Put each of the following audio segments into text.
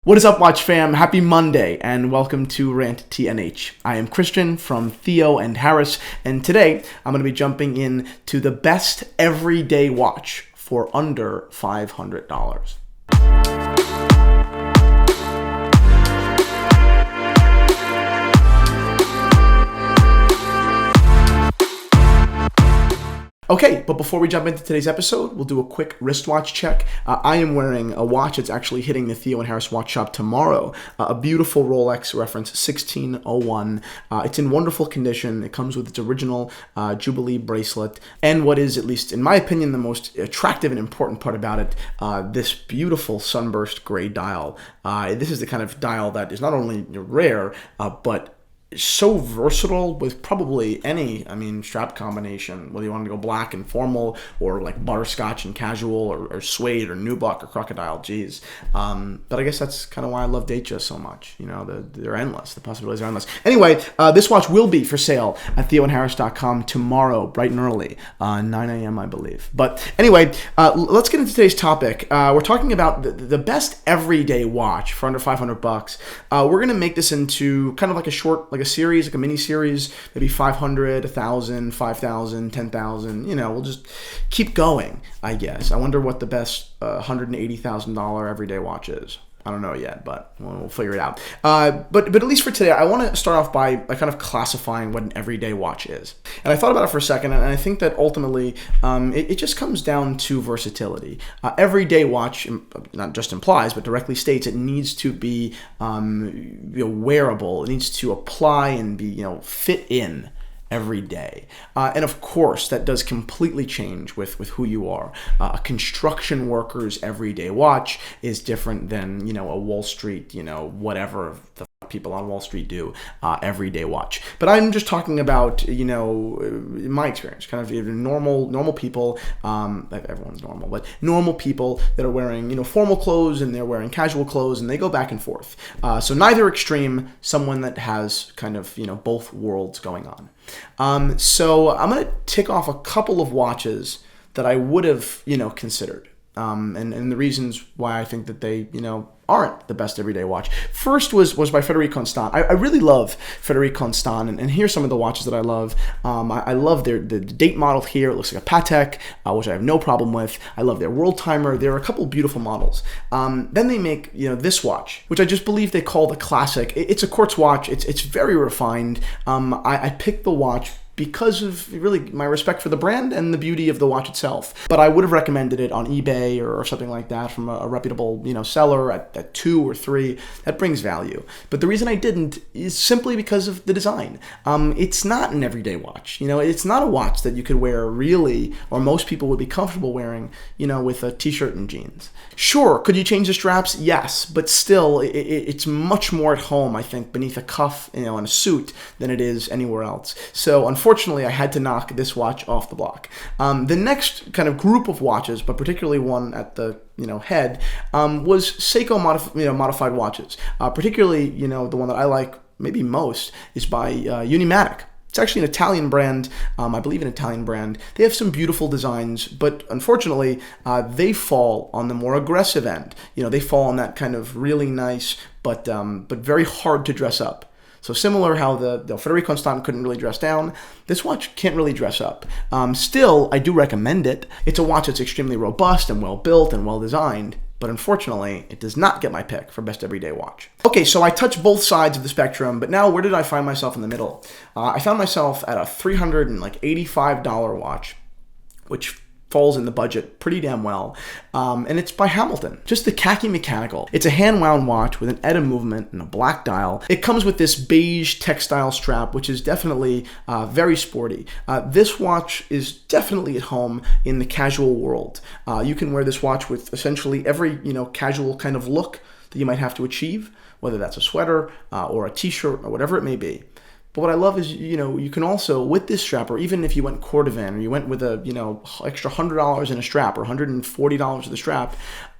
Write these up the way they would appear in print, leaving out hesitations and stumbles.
What is up, Watch fam? Happy Monday, and welcome to RANT&H. I am Christian from Theo and Harris, and today I'm going to be jumping in to the best everyday watch for under $500. Okay, but before we jump into today's episode, we'll do a quick wristwatch check. I am wearing a watch that's actually hitting the Theo and Harris Watch Shop tomorrow. A beautiful Rolex reference 1601. It's in wonderful condition. It comes with its original Jubilee bracelet. And what is, at least in my opinion, the most attractive and important part about it, this beautiful sunburst gray dial. This is the kind of dial that is not only rare, but so versatile with probably any, strap combination, whether you want to go black and formal or like butterscotch and casual or suede or nubuck or crocodile, geez. But I guess that's kind of why I love Datejust so much. You know, they're endless. The possibilities are endless. Anyway, this watch will be for sale at theoandharris.com tomorrow, bright and early, 9 a.m. I believe. But anyway, let's get into today's topic. We're talking about the best everyday watch for under $500. We're going to make this into kind of like a short, like a series, like a mini series, maybe 500, 1,000, 5,000, 10,000. You know, we'll just keep going, I guess. I wonder what the best $180,000 everyday watch is. I don't know yet, but we'll figure it out. But at least for today, I want to start off by kind of classifying what an everyday watch is. And I thought about it for a second, and I think that ultimately it just comes down to versatility. Everyday watch not just implies, but directly states it needs to be wearable. It needs to apply and be fit in every day. And of course, that does completely change with who you are. A construction worker's everyday watch is different than, a Wall Street, whatever the people on Wall Street do, everyday watch. But I'm just talking about, in my experience, kind of normal people, everyone's normal, but normal people that are wearing, formal clothes and they're wearing casual clothes and they go back and forth. So neither extreme, someone that has kind of, both worlds going on. So I'm going to tick off a couple of watches that I would have, considered. And the reasons why I think that they, aren't the best everyday watch. First was by Frederique Constant. I really love Frederique Constant, and here's some of the watches that I love. I love the date model here. It looks like a Patek, which I have no problem with. I love their world timer. There are a couple beautiful models. Then they make this watch, which I just believe they call the classic. It's a quartz watch. It's very refined. I picked the watch because of really my respect for the brand and the beauty of the watch itself. But I would have recommended it on eBay or something like that from a reputable seller at 2 or 3. That brings value. But the reason I didn't is simply because of the design. It's not an everyday watch. It's not a watch that you could wear really, or most people would be comfortable wearing, with a t-shirt and jeans. Sure, could you change the straps? Yes, but still, it's much more at home, I think, beneath a cuff, in a suit than it is anywhere else. So unfortunately, I had to knock this watch off the block. The next kind of group of watches, but particularly one at the head, was Seiko modified watches. Particularly, the one that I like maybe most is by Unimatic. It's actually an Italian brand, I believe an Italian brand. They have some beautiful designs, but unfortunately, they fall on the more aggressive end. They fall on that kind of really nice, but very hard to dress up. So similar how the Frederique Constant couldn't really dress down, this watch can't really dress up. Still, I do recommend it. It's a watch that's extremely robust and well built and well designed, but unfortunately, it does not get my pick for best everyday watch. Okay, so I touched both sides of the spectrum, but now where did I find myself in the middle? I found myself at a $385 watch, which falls in the budget pretty damn well, and it's by Hamilton. Just the Khaki Mechanical. It's a hand-wound watch with an ETA movement and a black dial. It comes with this beige textile strap, which is definitely very sporty. This watch is definitely at home in the casual world. You can wear this watch with essentially every casual kind of look that you might have to achieve, whether that's a sweater or a t-shirt or whatever it may be. But what I love is, you can also, with this strap, or even if you went Cordovan, or you went with a, extra $100 in a strap, or $140 for the strap,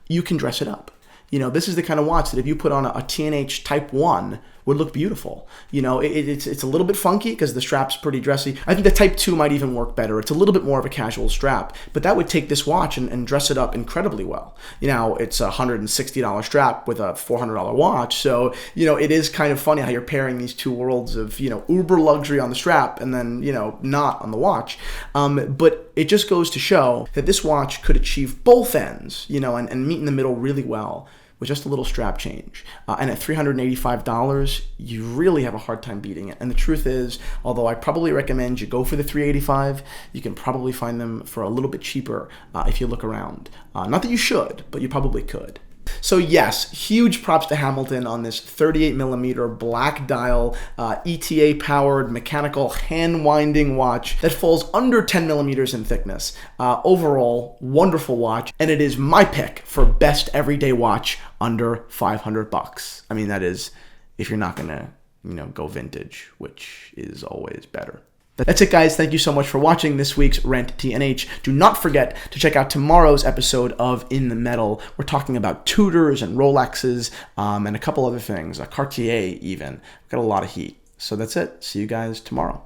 you can dress it up. This is the kind of watch that if you put on a T&H Type 1 would look beautiful. You know, it's a little bit funky because the strap's pretty dressy. I think the Type 2 might even work better. It's a little bit more of a casual strap, but that would take this watch and dress it up incredibly well. You know, it's a $160 strap with a $400 watch. So, you know, it is kind of funny how you're pairing these two worlds of, you know, uber luxury on the strap and then, you know, not on the watch. But it just goes to show that this watch could achieve both ends, you know, and meet in the middle really well with just a little strap change. And at $385, you really have a hard time beating it. And the truth is, although I probably recommend you go for the $385, you can probably find them for a little bit cheaper if you look around. Not that you should, but you probably could. So yes, huge props to Hamilton on this 38mm black dial, ETA powered mechanical hand winding watch that falls under 10mm in thickness. Overall, wonderful watch, and it is my pick for best everyday watch under $500. I mean, that is if you're not gonna, you know, go vintage, which is always better. That's it, guys. Thank you so much for watching this week's Rant&H. Do not forget to check out tomorrow's episode of In the Metal. We're talking about Tudors and Rolexes and a couple other things, Cartier even. We've got a lot of heat. So that's it. See you guys tomorrow.